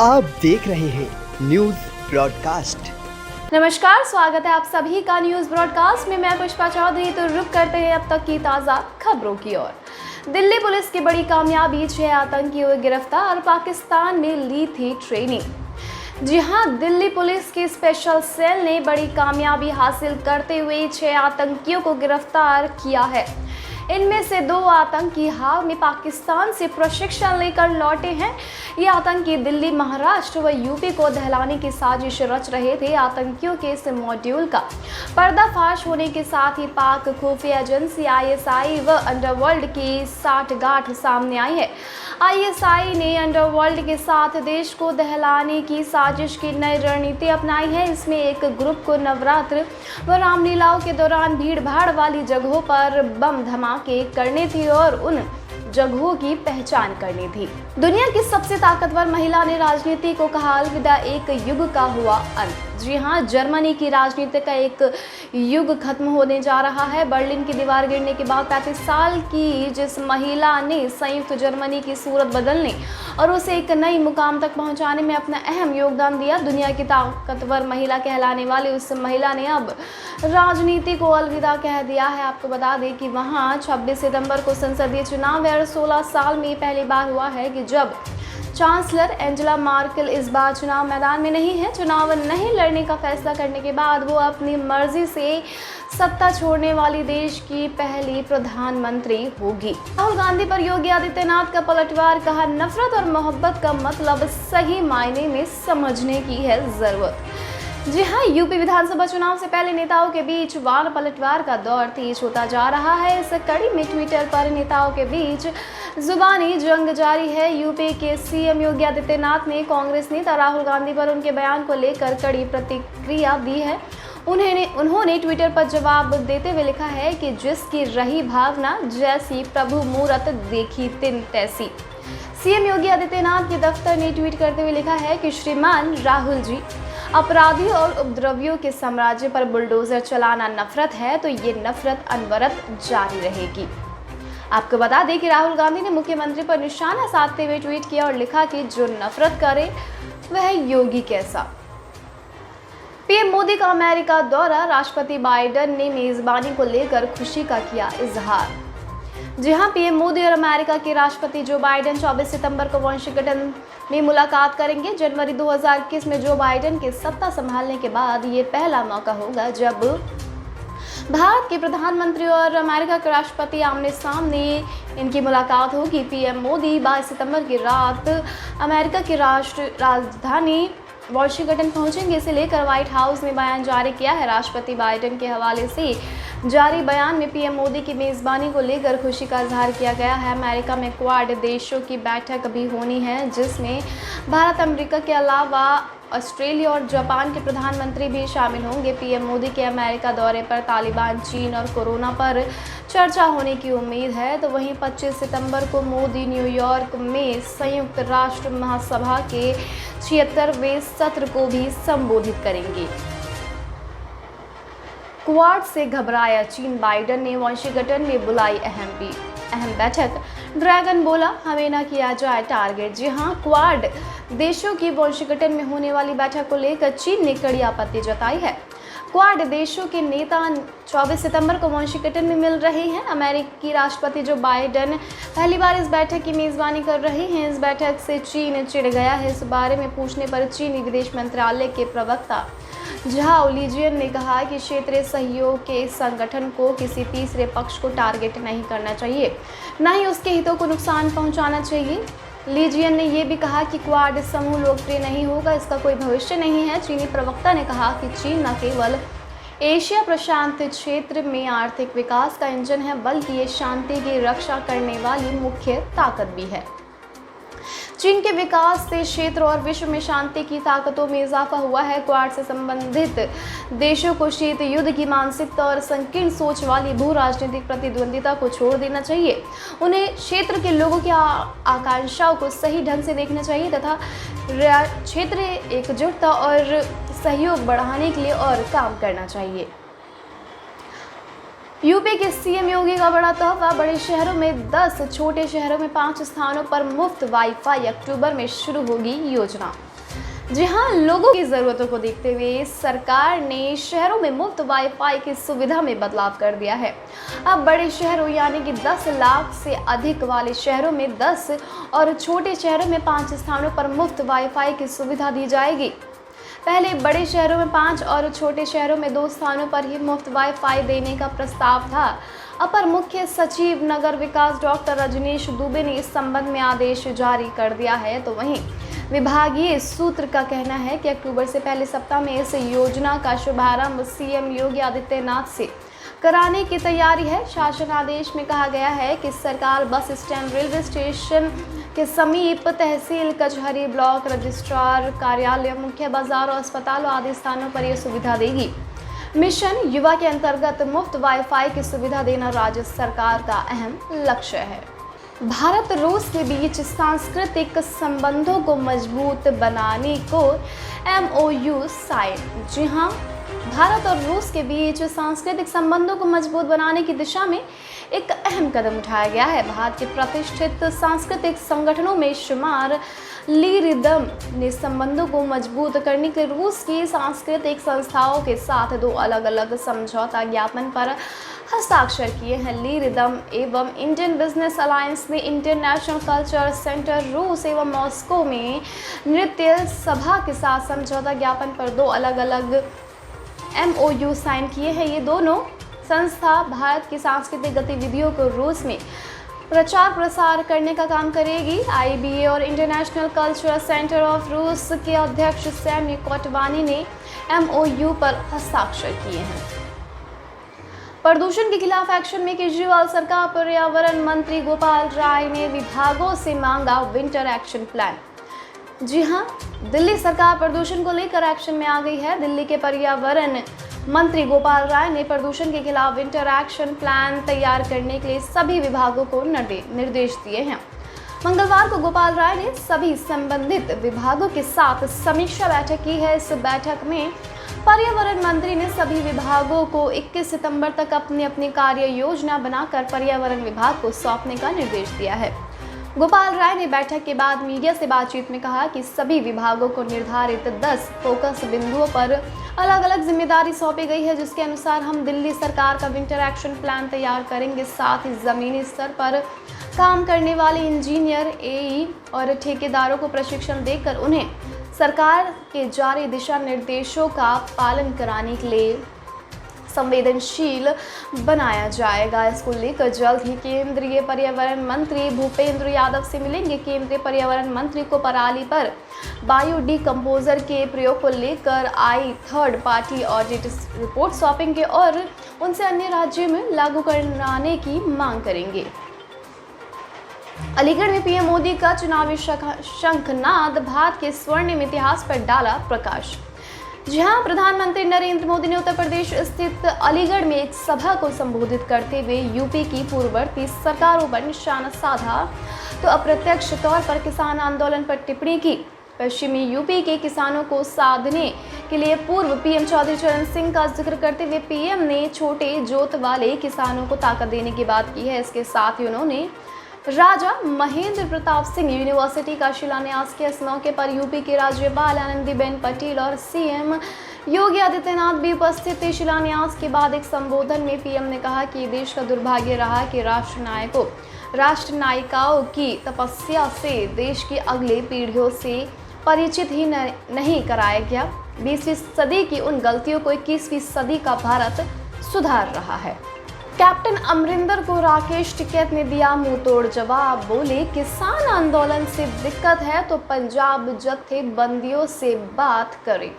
आप देख रहे हैं न्यूज ब्रॉडकास्ट। नमस्कार, स्वागत है आप सभी का न्यूज ब्रॉडकास्ट में। मैं पुष्पा चौधरी। तो रुक करते हैं अब तक की ताज़ा खबरों की ओर। दिल्ली पुलिस की बड़ी कामयाबी, 6 आतंकियों गिरफ्तार, पाकिस्तान में ली थी ट्रेनिंग। जी हां, दिल्ली पुलिस की स्पेशल सेल ने बड़ी कामयाबी हासिल करते हुए 6 आतंकियों को गिरफ्तार किया है। इनमें से 2 आतंकी हाल में पाकिस्तान से प्रशिक्षण लेकर लौटे हैं। ये आतंकी दिल्ली, महाराष्ट्र व यूपी को दहलाने की साजिश रच रहे थे। आतंकियों के इस मॉड्यूल का पर्दाफाश होने के साथ ही पाक खुफिया एजेंसी आईएसआई व अंडरवर्ल्ड की साठगांठ सामने आई है। आईएसआई ने अंडरवर्ल्ड के साथ देश को दहलाने की साजिश की नई रणनीति अपनाई है। इसमें एक ग्रुप को नवरात्र व रामलीलाओं के दौरान भीड़ भाड़ वाली जगहों पर बम धमाके करने थे और उन जगहों की पहचान करनी थी। दुनिया की सबसे ताकतवर महिला ने राजनीति को कहा अलविदा, एक युग का हुआ अंत। जी हां, जर्मनी की राजनीति का एक युग खत्म होने जा रहा है। बर्लिन की दीवार गिरने के बाद 35 साल की जिस महिला ने संयुक्त जर्मनी की सूरत बदलने और उसे एक नई मुकाम तक पहुंचाने में अपना अहम योगदान दिया, दुनिया की ताकतवर महिला कहलाने वाली उस महिला ने अब राजनीति को अलविदा कह दिया है। आपको बता दें कि वहां 26 सितंबर को संसदीय चुनाव है और 16 साल में पहली बार हुआ है कि जब चांसलर एंजेला मार्केल इस बार चुनाव मैदान में नहीं है। चुनाव नहीं लड़ने का फैसला करने के बाद वो अपनी मर्जी से सत्ता छोड़ने वाली देश की पहली प्रधानमंत्री होगी। राहुल गांधी पर योगी आदित्यनाथ का पलटवार, कहा नफरत और मोहब्बत का मतलब सही मायने में समझने की है जरूरत। जी हाँ, यूपी विधानसभा चुनाव से पहले नेताओं के बीच वार पलटवार का दौर तेज होता जा रहा है। इस कड़ी में ट्विटर पर नेताओं के बीच जुबानी जंग जारी है। यूपी के सीएम योगी आदित्यनाथ ने कांग्रेस नेता राहुल गांधी पर उनके बयान को लेकर कड़ी प्रतिक्रिया दी है। उन्होंने ट्विटर पर जवाब देते हुए लिखा है कि जिसकी रही भावना जैसी, प्रभु मूरत देखी तिन तैसी। सीएम योगी आदित्यनाथ के दफ्तर ने ट्वीट करते हुए लिखा है कि श्रीमान राहुल जी, अपराधियों और उपद्रवियों के साम्राज्य पर बुलडोजर चलाना नफरत है तो ये नफरत अनवरत जारी रहेगी। आपको बता दें कि राहुल गांधी ने मुख्यमंत्री पर निशाना साधते हुए ट्वीट किया और लिखा कि जो नफरत करे वह योगी कैसा। पीएम मोदी का अमेरिका दौरा, राष्ट्रपति बाइडेन ने मेजबानी को लेकर खुशी का किया इजहार। जी हां, पीएम मोदी और अमेरिका के राष्ट्रपति जो बाइडेन 24 सितंबर को वाशिंगटन में मुलाकात करेंगे। जनवरी 2021 में जो बाइडेन के सत्ता संभालने के बाद ये पहला मौका होगा जब भारत के प्रधानमंत्री और अमेरिका के राष्ट्रपति आमने सामने इनकी मुलाकात होगी। पीएम मोदी 22 सितंबर की रात अमेरिका की राजधानी वाशिंगटन पहुंचेंगे। इसे लेकर व्हाइट हाउस ने बयान जारी किया है। राष्ट्रपति बाइडेन के हवाले से जारी बयान में पीएम मोदी की मेज़बानी को लेकर खुशी का इजहार किया गया है। अमेरिका में क्वाड देशों की बैठक भी होनी है, जिसमें भारत, अमेरिका के अलावा ऑस्ट्रेलिया और जापान के प्रधानमंत्री भी शामिल होंगे। पीएम मोदी के अमेरिका दौरे पर तालिबान, चीन और कोरोना पर चर्चा होने की उम्मीद है। तो वहीं 25 सितंबर को मोदी न्यूयॉर्क में संयुक्त राष्ट्र महासभा के 76वें सत्र को भी संबोधित करेंगे। क्वाड से घबराया चीन, बाइडेन ने वाशिंगटन में बुलाई अहम बैठक। ड्रैगन बोला हमें ना किया जाए टारगेट। जी हां, क्वाड देशों की वाशिंगटन में होने वाली बैठक को लेकर चीन ने कड़ी आपत्ति जताई है। क्वाड देशों के नेता 24 सितंबर को वाशिंगटन में मिल रहे हैं। अमेरिकी राष्ट्रपति जो बाइडेन पहली बार इस बैठक की मेज़बानी कर रहे हैं। इस बैठक से चीन चिढ़ गया है। इस बारे में पूछने पर चीनी विदेश मंत्रालय के प्रवक्ता झाओ लीजियन ने कहा कि क्षेत्रीय सहयोग के इस संगठन को किसी तीसरे पक्ष को टारगेट नहीं करना चाहिए, न ही उसके हितों को नुकसान पहुंचाना चाहिए। लीजियन ने यह भी कहा कि क्वाड समूह लोकप्रिय नहीं होगा, इसका कोई भविष्य नहीं है। चीनी प्रवक्ता ने कहा कि चीन न केवल एशिया प्रशांत क्षेत्र में आर्थिक विकास का इंजन है, बल्कि ये शांति की रक्षा करने वाली मुख्य ताकत भी है। चीन के विकास से क्षेत्र और विश्व में शांति की ताकतों में इजाफा हुआ है। क्वाड से संबंधित देशों को शीत युद्ध की मानसिकता और संकीर्ण सोच वाली भू राजनीतिक प्रतिद्वंदिता को छोड़ देना चाहिए। उन्हें क्षेत्र के लोगों की आकांक्षाओं को सही ढंग से देखना चाहिए तथा क्षेत्रीय एकजुटता और सहयोग बढ़ाने के लिए और काम करना चाहिए। यूपी के सीएम योगी का बड़ा तोहफा, बड़े शहरों में 10, छोटे शहरों में 5 स्थानों पर मुफ्त वाईफाई, अक्टूबर में शुरू होगी योजना। जी हाँ, लोगों की ज़रूरतों को देखते हुए सरकार ने शहरों में मुफ्त वाईफाई की सुविधा में बदलाव कर दिया है। अब बड़े शहरों यानी कि 10 लाख से अधिक वाले शहरों में 10 और छोटे शहरों में 5 स्थानों पर मुफ्त वाईफाई की सुविधा दी जाएगी। पहले बड़े शहरों में 5 और छोटे शहरों में 2 स्थानों पर ही मुफ्त वाईफाई देने का प्रस्ताव था। अपर मुख्य सचिव नगर विकास डॉक्टर रजनीश दुबे ने इस संबंध में आदेश जारी कर दिया है। तो वहीं विभागीय सूत्र का कहना है कि अक्टूबर से पहले सप्ताह में इस योजना का शुभारंभ सीएम योगी आदित्यनाथ से कराने की तैयारी है। शासन आदेश में कहा गया है कि सरकार बस स्टैंड, रेलवे स्टेशन के समीप तहसील कचहरी, ब्लॉक रजिस्ट्रार कार्यालय, मुख्य बाजारों, अस्पतालों आदि स्थानों पर यह सुविधा देगी। मिशन युवा के अंतर्गत मुफ्त वाईफाई की सुविधा देना राज्य सरकार का अहम लक्ष्य है। भारत रूस के बीच सांस्कृतिक संबंधों को मजबूत बनाने को MOU साइन। जी हाँ, भारत और रूस के बीच सांस्कृतिक संबंधों को मजबूत बनाने की दिशा में एक अहम कदम उठाया गया है। भारत के प्रतिष्ठित सांस्कृतिक संगठनों में शुमार ली रिदम ने संबंधों को मजबूत करने के रूस की सांस्कृतिक संस्थाओं के साथ 2 अलग-अलग समझौता ज्ञापन पर हस्ताक्षर किए हैं। ली रिदम एवं इंडियन बिजनेस अलायंस ने इंटरनेशनल कल्चर सेंटर रूस एवं मॉस्को में नृत्य सभा के साथ समझौता ज्ञापन पर 2 अलग-अलग MOU साइन किए हैं। ये दोनों संस्था भारत की सांस्कृतिक गतिविधियों को रूस में प्रचार प्रसार करने का काम करेगी। IBA और इंटरनेशनल कल्चरल सेंटर ऑफ रूस के अध्यक्ष सैमी कोटवानी ने MOU पर हस्ताक्षर किए हैं। प्रदूषण के खिलाफ एक्शन में केजरीवाल सरकार, पर्यावरण मंत्री गोपाल राय ने विभागों से मांगा विंटर एक्शन प्लान। जी हाँ, दिल्ली सरकार प्रदूषण को लेकर एक्शन में आ गई है। दिल्ली के पर्यावरण मंत्री गोपाल राय ने प्रदूषण के खिलाफ विंटर एक्शन प्लान तैयार करने के लिए सभी विभागों को निर्देश दिए हैं। मंगलवार को गोपाल राय ने सभी संबंधित विभागों के साथ समीक्षा बैठक की है। इस बैठक में पर्यावरण मंत्री ने सभी विभागों को 21 सितंबर तक अपनी अपनी कार्य योजना बनाकर पर्यावरण विभाग को सौंपने का निर्देश दिया है। गोपाल राय ने बैठक के बाद मीडिया से बातचीत में कहा कि सभी विभागों को निर्धारित 10 फोकस बिंदुओं पर अलग अलग जिम्मेदारी सौंपी गई है, जिसके अनुसार हम दिल्ली सरकार का विंटर एक्शन प्लान तैयार करेंगे। साथ ही जमीनी स्तर पर काम करने वाले इंजीनियर, AE और ठेकेदारों को प्रशिक्षण देकर उन्हें सरकार के जारी दिशा निर्देशों का पालन कराने के लिए संवेदनशील बनाया जाएगा। इसको लेकर जल्द ही केंद्रीय पर्यावरण मंत्री भूपेंद्र यादव से मिलेंगे। केंद्रीय पर्यावरण मंत्री को पराली पर बायोडिकम्पोजर के प्रयोग को लेकर आई थर्ड पार्टी ऑडिट रिपोर्ट सौंपेंगे और उनसे अन्य राज्यों में लागू कराने की मांग करेंगे। अलीगढ़ में पीएम मोदी का चुनावी शंखनाद भारत के स्वर्णिम इतिहास पर डाला प्रकाश। जहां प्रधानमंत्री नरेंद्र मोदी ने उत्तर प्रदेश स्थित अलीगढ़ में एक सभा को संबोधित करते हुए यूपी की पूर्ववर्ती सरकारों पर निशाना साधा तो अप्रत्यक्ष तौर पर किसान आंदोलन पर टिप्पणी की। पश्चिमी यूपी के किसानों को साधने के लिए पूर्व पीएम चौधरी चरण सिंह का जिक्र करते हुए पीएम ने छोटे जोत वाले किसानों को ताकत देने की बात की है। इसके साथ ही उन्होंने राजा महेंद्र प्रताप सिंह यूनिवर्सिटी का शिलान्यास किया। इस मौके पर यूपी की राज्यपाल आनंदीबेन पटेल और सीएम योगी आदित्यनाथ भी उपस्थित थे। शिलान्यास के बाद एक संबोधन में पीएम ने कहा कि देश का दुर्भाग्य रहा कि राष्ट्र नायिकाओं की तपस्या से देश की अगली पीढ़ियों से परिचित ही नहीं कराया गया। 20वीं सदी की उन गलतियों को 21वीं सदी का भारत सुधार रहा है। कैप्टन अमरिंदर को राकेश टिकैत ने दिया मुंह तोड़ जवाब। बोले, किसान आंदोलन से दिक्कत है तो पंजाब जत्थेबंदियों से बात करें।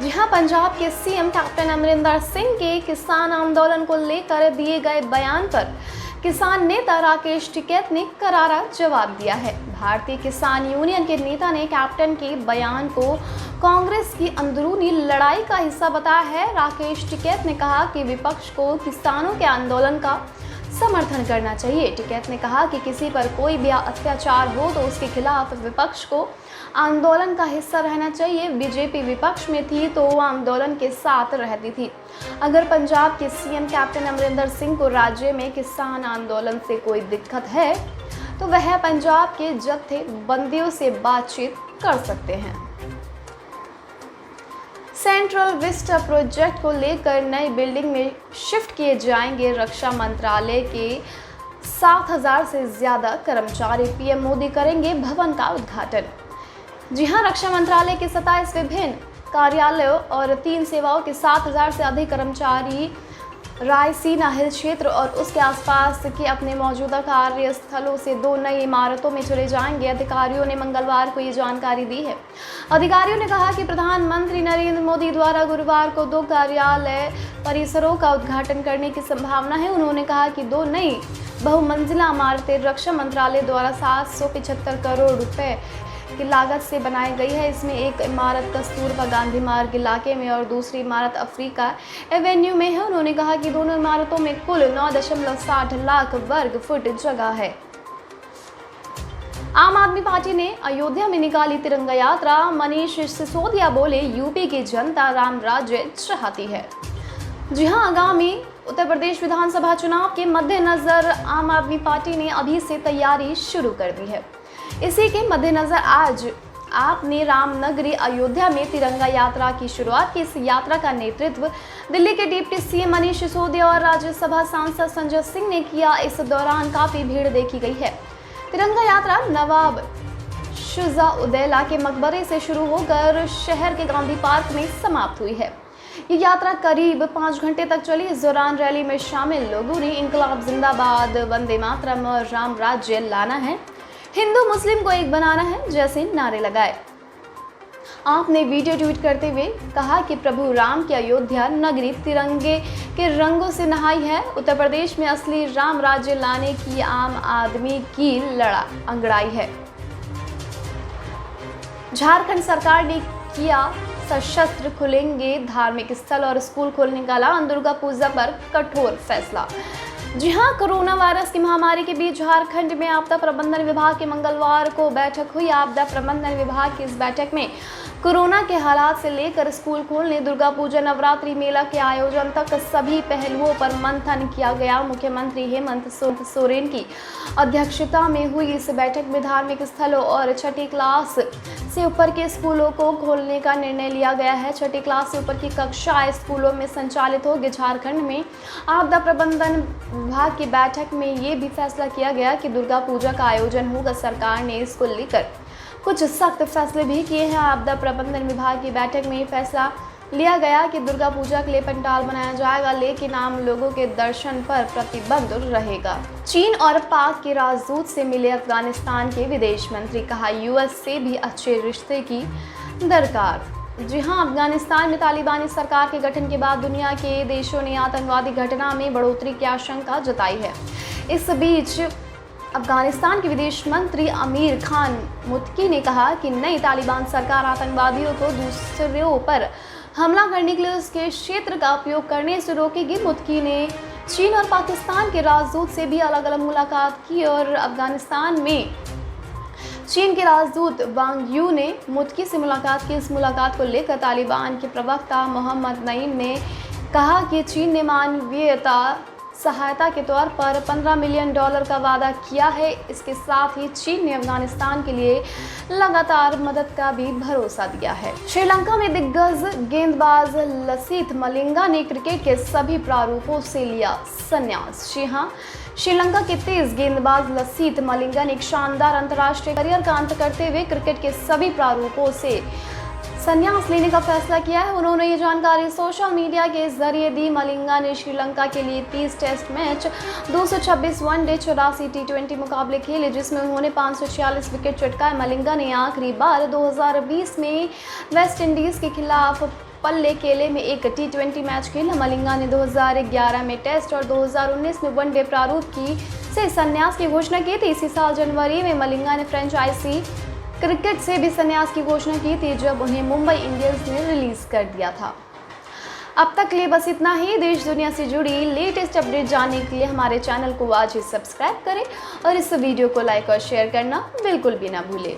जी हां, पंजाब के सीएम कैप्टन अमरिंदर सिंह के किसान आंदोलन को लेकर दिए गए बयान पर किसान नेता राकेश टिकैत ने करारा जवाब दिया है। भारतीय किसान यूनियन के नेता ने कैप्टन के बयान को कांग्रेस की अंदरूनी लड़ाई का हिस्सा बताया है। राकेश टिकैत ने कहा कि विपक्ष को किसानों के आंदोलन का समर्थन करना चाहिए। टिकैत ने कहा कि किसी पर कोई भी अत्याचार हो तो उसके खिलाफ विपक्ष को आंदोलन का हिस्सा रहना चाहिए। बीजेपी विपक्ष में थी तो वो आंदोलन के साथ रहती थी। अगर पंजाब के सीएम कैप्टन अमरिंदर सिंह को राज्य में किसान आंदोलन से कोई दिक्कत है तो वह पंजाब के जत्थेबंदियों से बातचीत कर सकते हैं। सेंट्रल विस्टा प्रोजेक्ट को लेकर नई बिल्डिंग में शिफ्ट किए जाएंगे रक्षा मंत्रालय के 7,000 से ज़्यादा कर्मचारी। पीएम मोदी करेंगे भवन का उद्घाटन। जी हां, रक्षा मंत्रालय के 27 विभिन्न कार्यालयों और 3 सेवाओं के 7,000 से अधिक कर्मचारी रायसीना हिल क्षेत्र और उसके आसपास के अपने मौजूदा कार्यस्थलों से 2 नई इमारतों में चले जाएंगे। अधिकारियों ने मंगलवार को ये जानकारी दी है। अधिकारियों ने कहा कि प्रधानमंत्री नरेंद्र मोदी द्वारा गुरुवार को 2 कार्यालय परिसरों का उद्घाटन करने की संभावना है। उन्होंने कहा कि 2 नई बहुमंजिला इमारतें रक्षा मंत्रालय द्वारा 775 करोड़ रुपए की लागत से बनाई गई है। इसमें एक इमारत कस्तूरबा गांधी मार्ग इलाके में और दूसरी इमारत अफ्रीका एवेन्यू में है। उन्होंने कहा कि दोनों इमारतों में कुल 9.60 लाख वर्ग फुट जगह है। आम आदमी पार्टी ने अयोध्या में निकाली तिरंगा यात्रा। मनीष सिसोदिया बोले, यूपी की जनता राम राज्य चाहती है। जी हां, आगामी उत्तर प्रदेश विधानसभा चुनाव के मद्देनजर आम आदमी पार्टी ने अभी से तैयारी शुरू कर दी है। इसी के मद्देनजर आज आपने रामनगरी अयोध्या में तिरंगा यात्रा की शुरुआत की। इस यात्रा का नेतृत्व दिल्ली के डिप्टी सीएम मनीष सिसोदिया और राज्यसभा सांसद संजय सिंह ने किया। इस दौरान काफी भीड़ देखी गई है। तिरंगा यात्रा नवाब शुजा-उदौला के मकबरे से शुरू होकर शहर के गांधी पार्क में समाप्त हुई है। ये यात्रा करीब 5 घंटे तक चली। इस दौरान रैली में शामिल लोगों ने इंकलाब जिंदाबाद, वंदे मातरम और राम राज्य लाना है, हिंदू मुस्लिम को एक बनाना है जैसे नारे लगाए। आपने वीडियो ट्वीट करते हुए कहा कि प्रभु राम की अयोध्या नगरी तिरंगे के रंगों से नहाई है। उत्तर प्रदेश में असली राम राज्य लाने की आम आदमी की अंगड़ाई है। झारखंड सरकार ने किया सशस्त्र, खुलेंगे धार्मिक स्थल और स्कूल खोलने का ऐलान। दुर्गा पूजा पर कठोर फैसला। जी हां, कोरोना वायरस की महामारी के बीच झारखंड में आपदा प्रबंधन विभाग की मंगलवार को बैठक हुई। आपदा प्रबंधन विभाग की इस बैठक में कोरोना के हालात से लेकर स्कूल खोलने, दुर्गा पूजा, नवरात्रि मेला के आयोजन तक सभी पहलुओं पर मंथन किया गया। मुख्यमंत्री हेमंत सोरेन की अध्यक्षता में हुई इस बैठक में धार्मिक स्थलों और 6ठी क्लास से ऊपर के स्कूलों को खोलने का निर्णय लिया गया है। 6ठी क्लास से ऊपर की कक्षाएं स्कूलों में संचालित होगी। झारखंड में आपदा प्रबंधन विभाग की बैठक में ये भी फैसला किया गया कि दुर्गा पूजा का आयोजन होगा। सरकार ने इसको लेकर कुछ सख्त फैसले भी किए हैं। आपदा प्रबंधन विभाग की बैठक में ये फैसला लिया गया कि दुर्गा पूजा के लिए पंडाल बनाया जाएगा, लेकिन आम लोगों के दर्शन पर प्रतिबंध रहेगा। चीन और पाक के राजदूत से मिले अफगानिस्तान के विदेश मंत्री, कहा यूएस से भी अच्छे रिश्ते की दरकार। जी हां, अफगानिस्तान में तालिबानी सरकार के गठन के बाद दुनिया के देशों ने आतंकवादी घटना में बढ़ोतरी की आशंका जताई है। इस बीच अफगानिस्तान के विदेश मंत्री आमिर खान मुत्की ने कहा कि नई तालिबान सरकार आतंकवादियों को दूसरों पर हमला करने के लिए उसके क्षेत्र का उपयोग करने से रोकेगी। मुत्की ने चीन और पाकिस्तान के राजदूत से भी अलग अलग मुलाकात की और अफगानिस्तान में चीन के राजदूत वांग यू ने मुत्की से मुलाकात की। इस मुलाकात को लेकर तालिबान के प्रवक्ता मोहम्मद नईम ने कहा कि चीन ने मानवीयता सहायता के तौर पर $15 मिलियन का वादा किया है। इसके साथ ही चीन ने अफगानिस्तान के लिए लगातार मदद का भी भरोसा दिया है। श्रीलंका में दिग्गज गेंदबाज लसिथ मलिंगा ने क्रिकेट के सभी प्रारूपों से लिया संन्यास। जी हां, श्रीलंका के तेज गेंदबाज लसिथ मलिंगा ने एक शानदार अंतर्राष्ट्रीय करियर का अंत करते हुए क्रिकेट के सभी प्रारूपों से संन्यास लेने का फैसला किया है। उन्होंने ये जानकारी सोशल मीडिया के जरिए दी। मलिंगा ने श्रीलंका के लिए 30 टेस्ट मैच, 226 वनडे, 84 टी20 मुकाबले खेले, जिसमें उन्होंने 546 विकेट चटकाए। मलिंगा ने आखिरी बार 2020 में वेस्ट इंडीज़ के खिलाफ पल्ले केले में एक टी20 मैच खेला। मलिंगा ने 2011 में टेस्ट और 2019 में वनडे प्रारूप से संन्यास की घोषणा की थी। इसी साल जनवरी में मलिंगा ने फ्रेंचाइजी क्रिकेट से भी संन्यास की घोषणा की थी, जब उन्हें मुंबई इंडियंस ने रिलीज कर दिया था। अब तक के लिए बस इतना ही। देश दुनिया से जुड़ी लेटेस्ट अपडेट जानने के लिए हमारे चैनल को आज ही सब्सक्राइब करें और इस वीडियो को लाइक और शेयर करना बिल्कुल भी ना भूलें।